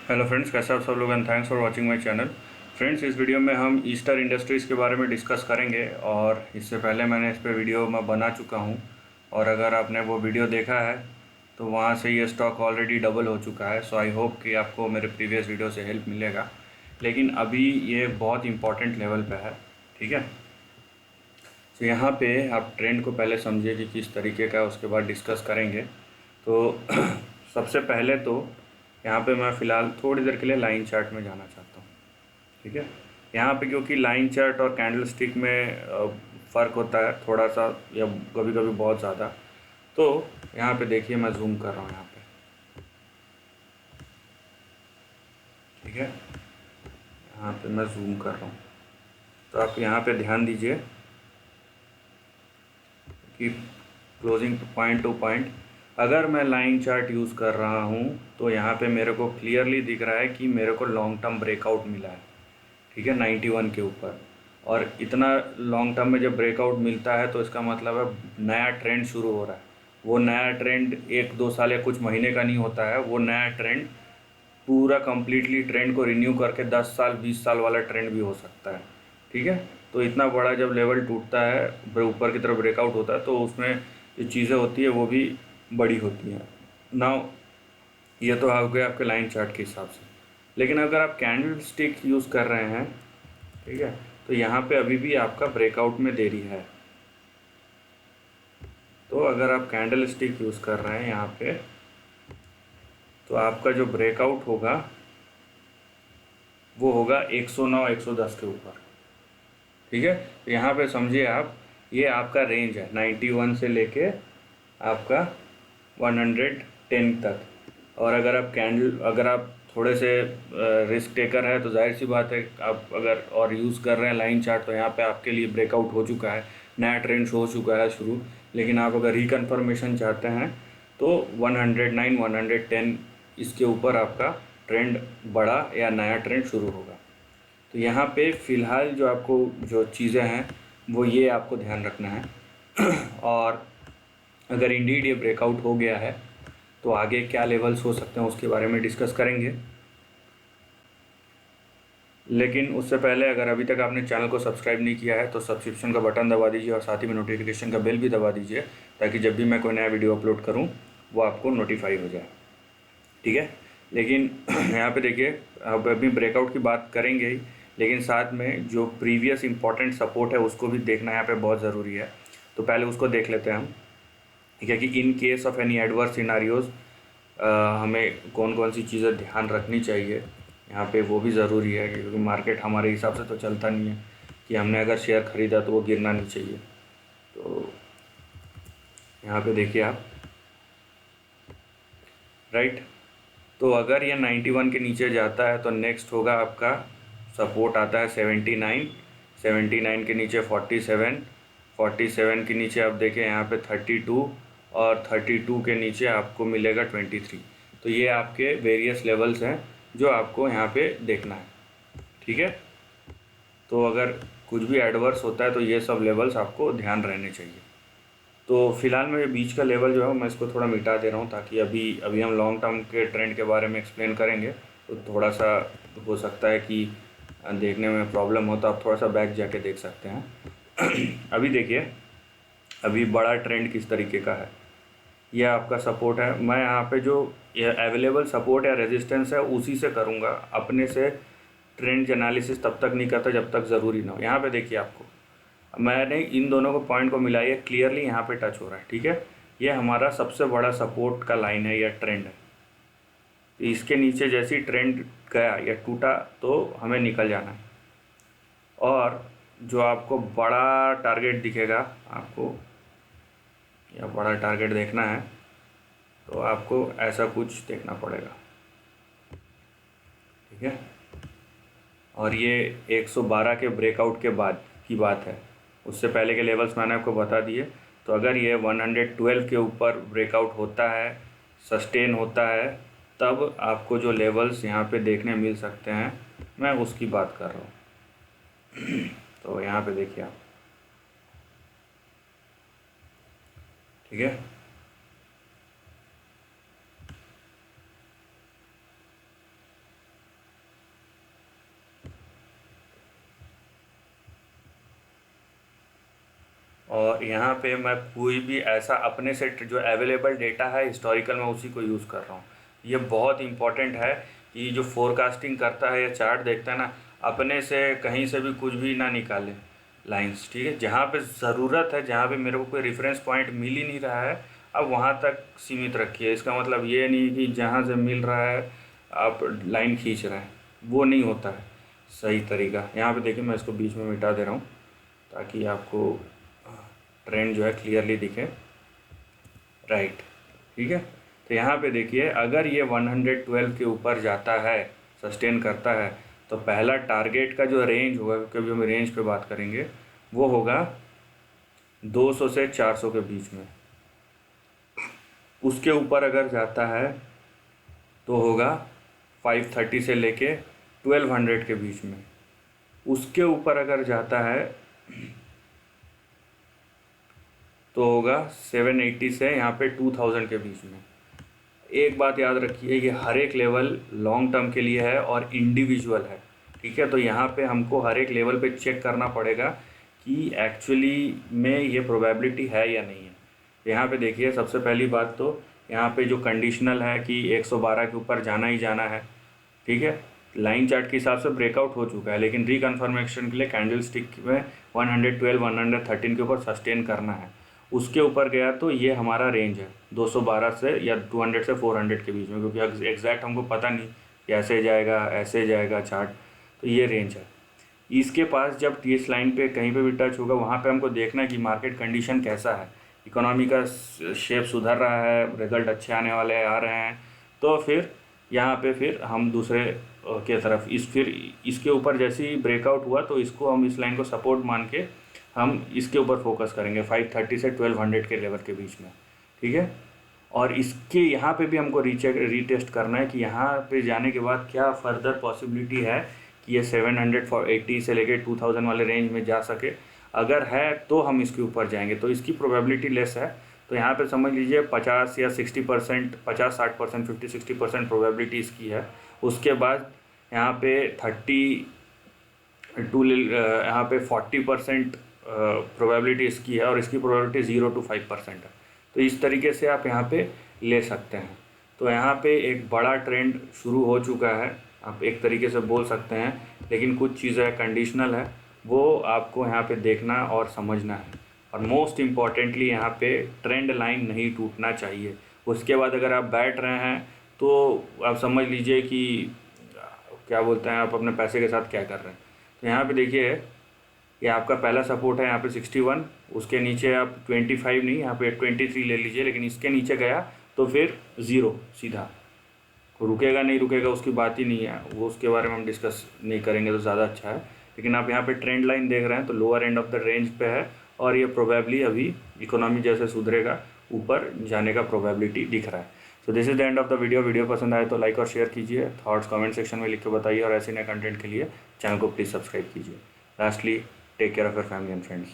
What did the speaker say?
Hello friends, कैसे आप सब लोग and thanks for watching my channel. Friends, इस वीडियो में हम ईस्टर इंडस्ट्रीज़ के बारे में डिस्कस करेंगे और इससे पहले मैंने इस पे वीडियो मैं बना चुका हूँ। और अगर आपने वो वीडियो देखा है तो वहाँ से ये स्टॉक ऑलरेडी डबल हो चुका है। सो आई होप कि आपको मेरे प्रीवियस वीडियो से हेल्प मिलेगा। लेकिन अभी ये बहुत इंपॉर्टेंट लेवल पे है, ठीक है। तो यहाँ पे आप ट्रेंड को पहले समझिए कि किस तरीके का, उसके बाद डिस्कस करेंगे। तो सबसे पहले तो यहाँ पे मैं फ़िलहाल थोड़ी देर के लिए लाइन चार्ट में जाना चाहता हूँ, ठीक है। यहाँ पे क्योंकि लाइन चार्ट और कैंडल स्टिक में फ़र्क होता है थोड़ा सा, या कभी कभी बहुत ज़्यादा। तो यहाँ पे देखिए, मैं जूम कर रहा हूँ यहाँ पे, ठीक है। यहाँ पे मैं जूम कर रहा हूँ, तो आप यहाँ पे ध्यान दीजिए कि क्लोजिंग पॉइंट टू पॉइंट अगर मैं लाइन चार्ट यूज़ कर रहा हूँ तो यहाँ पे मेरे को क्लियरली दिख रहा है कि मेरे को लॉन्ग टर्म ब्रेकआउट मिला है, ठीक है, 91 के ऊपर। और इतना लॉन्ग टर्म में जब ब्रेकआउट मिलता है तो इसका मतलब है नया ट्रेंड शुरू हो रहा है। वो नया ट्रेंड एक दो साल या कुछ महीने का नहीं होता है, वो नया ट्रेंड पूरा कंप्लीटली ट्रेंड को रिन्यू करके 10 साल 20 साल वाला ट्रेंड भी हो सकता है, ठीक है। तो इतना बड़ा जब लेवल टूटता है, ऊपर की तरफ ब्रेकआउट होता है, तो उसमें जो चीज़ें होती है वो भी बड़ी होती हैं। नाउ ये तो आ गया आपके लाइन चार्ट के हिसाब से। लेकिन अगर आप कैंडल स्टिक यूज़ कर रहे हैं, ठीक है, तो यहाँ पे अभी भी आपका ब्रेकआउट में देरी है। तो अगर आप कैंडल स्टिक यूज़ कर रहे हैं यहाँ पे, तो आपका जो ब्रेकआउट होगा वो होगा 109 110 के ऊपर, ठीक है। तो यहाँ पे समझिए आप, ये आपका रेंज है 91 से लेके आपका 110 तक। और अगर आप थोड़े से रिस्क टेकर है तो जाहिर सी बात है, आप अगर और यूज़ कर रहे हैं लाइन चार्ट, तो यहाँ पे आपके लिए ब्रेकआउट हो चुका है, नया ट्रेंड हो चुका है शुरू। लेकिन आप अगर रिकन्फर्मेशन चाहते हैं तो 109 110 इसके ऊपर आपका ट्रेंड बड़ा या नया ट्रेंड शुरू होगा। तो यहाँ पे फ़िलहाल जो आपको जो चीज़ें हैं वो ये आपको ध्यान रखना है। और अगर इंडीड ये ब्रेकआउट हो गया है तो आगे क्या लेवल्स हो सकते हैं उसके बारे में डिस्कस करेंगे। लेकिन उससे पहले अगर अभी तक आपने चैनल को सब्सक्राइब नहीं किया है तो सब्सक्रिप्शन का बटन दबा दीजिए और साथ ही में नोटिफिकेशन का बेल भी दबा दीजिए, ताकि जब भी मैं कोई नया वीडियो अपलोड करूँ वो आपको नोटिफाई हो जाए, ठीक है। लेकिन यहाँ पे देखिए, अब अभी ब्रेकआउट की बात करेंगे ही, लेकिन साथ में जो प्रीवियस इंपॉर्टेंट सपोर्ट है उसको भी देखना यहाँ पे बहुत ज़रूरी है। तो पहले उसको देख लेते हैं हम, ठीक है, कि in case of any adverse scenarios हमें कौन कौन सी चीज़ें ध्यान रखनी चाहिए यहाँ पे, वो भी ज़रूरी है, क्योंकि मार्केट हमारे हिसाब से तो चलता नहीं है कि हमने अगर शेयर ख़रीदा तो वो गिरना नहीं चाहिए। तो यहाँ पे देखिए आप, राइट। तो अगर ये 91 के नीचे जाता है तो नेक्स्ट होगा आपका सपोर्ट आता है 79, 79 के नीचे 47, 47 के नीचे आप देखें यहाँ पे 32, और 32 के नीचे आपको मिलेगा 23। तो ये आपके वेरियस लेवल्स हैं जो आपको यहाँ पे देखना है, ठीक है। तो अगर कुछ भी एडवर्स होता है तो ये सब लेवल्स आपको ध्यान रहने चाहिए। तो फिलहाल मैं बीच का लेवल जो है मैं इसको थोड़ा मिटा दे रहा हूँ, ताकि अभी अभी हम लॉन्ग टर्म के ट्रेंड के बारे में एक्सप्लेन करेंगे, तो थोड़ा सा हो सकता है कि देखने में प्रॉब्लम हो, तो आप थोड़ा सा बैक जाके देख सकते हैं। अभी देखिए, अभी बड़ा ट्रेंड किस तरीके का है। यह आपका सपोर्ट है। मैं यहाँ पे जो ये अवेलेबल सपोर्ट या रेजिस्टेंस है उसी से करूँगा, अपने से ट्रेंड एनालिसिस तब तक नहीं करता जब तक ज़रूरी ना हो। यहाँ पे देखिए, आपको मैंने इन दोनों को पॉइंट को मिलाया, क्लियरली यहाँ पे टच हो रहा है, ठीक है। ये हमारा सबसे बड़ा सपोर्ट का लाइन है या ट्रेंड है। इसके नीचे जैसे ही ट्रेंड गया या टूटा तो हमें निकल जाना है। और जो आपको बड़ा टारगेट दिखेगा, आपको या बड़ा टारगेट देखना है तो आपको ऐसा कुछ देखना पड़ेगा, ठीक है। और ये 112 के ब्रेकआउट के बाद की बात है, उससे पहले के लेवल्स मैंने आपको बता दिए। तो अगर ये 112 के ऊपर ब्रेकआउट होता है, सस्टेन होता है, तब आपको जो लेवल्स यहाँ पे देखने मिल सकते हैं, मैं उसकी बात कर रहा हूँ। तो यहाँ पे देखिए आप, ठीक है। और यहाँ पे मैं कोई भी ऐसा अपने से जो अवेलेबल डेटा है हिस्टोरिकल, मैं उसी को यूज़ कर रहा हूँ। ये बहुत इंपॉर्टेंट है कि जो फोरकास्टिंग करता है या चार्ट देखता है ना, अपने से कहीं से भी कुछ भी ना निकाले लाइंस, ठीक है। जहाँ पे ज़रूरत है, जहाँ पे मेरे को कोई रेफरेंस पॉइंट मिल ही नहीं रहा है, अब वहाँ तक सीमित रखिए। इसका मतलब ये नहीं कि जहाँ से मिल रहा है आप लाइन खींच रहे हैं, वो नहीं होता है सही तरीका। यहाँ पे देखिए, मैं इसको बीच में मिटा दे रहा हूँ ताकि आपको ट्रेंड जो है क्लियरली दिखे, राइट, ठीक है। तो यहाँ पे देखिए, अगर ये 112 के ऊपर जाता है, सस्टेन करता है, तो पहला टारगेट का जो रेंज होगा, क्योंकि हम रेंज पे बात करेंगे, वो होगा 200 से 400 के बीच में। उसके ऊपर अगर जाता है तो होगा 530 से लेके 1200 के बीच में। उसके ऊपर अगर जाता है तो होगा 780 से यहाँ पे 2000 के बीच में। एक बात याद रखिए, ये हर एक लेवल लॉन्ग टर्म के लिए है और इंडिविजुअल है, ठीक है। तो यहाँ पे हमको हर एक लेवल पे चेक करना पड़ेगा कि एक्चुअली में ये प्रोबेबिलिटी है या नहीं है। यहाँ पे देखिए, सबसे पहली बात तो यहाँ पे जो कंडीशनल है कि 112 के ऊपर जाना ही जाना है, ठीक है। लाइन चार्ट के हिसाब से ब्रेकआउट हो चुका है, लेकिन रिकन्फर्मेशन के लिए कैंडल स्टिक में 112 113 के ऊपर सस्टेन करना है। उसके ऊपर गया तो ये हमारा रेंज है 212 से या 200 से 400 के बीच में, क्योंकि एग्जैक्ट हमको पता नहीं कि ऐसे जाएगा ऐसे जाएगा चार्ट, तो ये रेंज है। इसके पास जब इस लाइन पे कहीं पे भी टच होगा, वहाँ पे हमको देखना है कि मार्केट कंडीशन कैसा है, इकोनॉमी का शेप सुधर रहा है, रिजल्ट अच्छे आने वाले आ रहे हैं, तो फिर यहाँ पे फिर हम दूसरे के तरफ फिर इसके ऊपर जैसे ही ब्रेकआउट हुआ तो इसको हम इस लाइन को सपोर्ट मान के हम इसके ऊपर फोकस करेंगे 530 से 1200 के लेवल के बीच में, ठीक है। और इसके यहाँ पे भी हमको रीटेस्ट करना है कि यहाँ पे जाने के बाद क्या फर्दर पॉसिबिलिटी है कि ये 780 से लेके 2000 वाले रेंज में जा सके। अगर है तो हम इसके ऊपर जाएंगे, तो इसकी प्रोबेबिलिटी लेस है। तो यहाँ पे समझ लीजिए 50 या 60%, 50-60%, 50-60% प्रोबेबिलिटी इसकी है। उसके बाद यहाँ पे 40% प्रोबेबिलिटी इसकी है, और इसकी प्रोबेबिलिटी 0 to 5% है। तो इस तरीके से आप यहाँ पे ले सकते हैं। तो यहाँ पे एक बड़ा ट्रेंड शुरू हो चुका है, आप एक तरीके से बोल सकते हैं, लेकिन कुछ चीज़ें कंडीशनल है, वो आपको यहाँ पे देखना और समझना है। और मोस्ट इम्पॉर्टेंटली यहाँ पे ट्रेंड लाइन नहीं टूटना चाहिए। उसके बाद अगर आप बैठ रहे हैं तो आप समझ लीजिए कि क्या बोलते हैं, आप अपने पैसे के साथ क्या कर रहे हैं। तो यहाँ पे देखिए, ये आपका पहला सपोर्ट है यहाँ पे 61, उसके नीचे आप 25 नहीं, यहाँ पे 23 ले लीजिए, लेकिन इसके नीचे गया तो फिर 0 सीधा, रुकेगा नहीं रुकेगा उसकी बात ही नहीं है, वो उसके बारे में हम डिस्कस नहीं करेंगे तो ज़्यादा अच्छा है। लेकिन आप यहाँ पे ट्रेंड लाइन देख रहे हैं तो lower end of the range पे है, और ये प्रोबेबली अभी इकोनॉमी जैसे सुधरेगा ऊपर जाने का प्रोबेबिलिटी दिख रहा है। So this is the end of the video पसंद आए तो लाइक और शेयर कीजिए, थॉट्स कमेंट सेक्शन में लिख के बताइए, और ऐसे नए कंटेंट के लिए चैनल को प्लीज़ सब्सक्राइब कीजिए। Lastly, take care of your family and friends.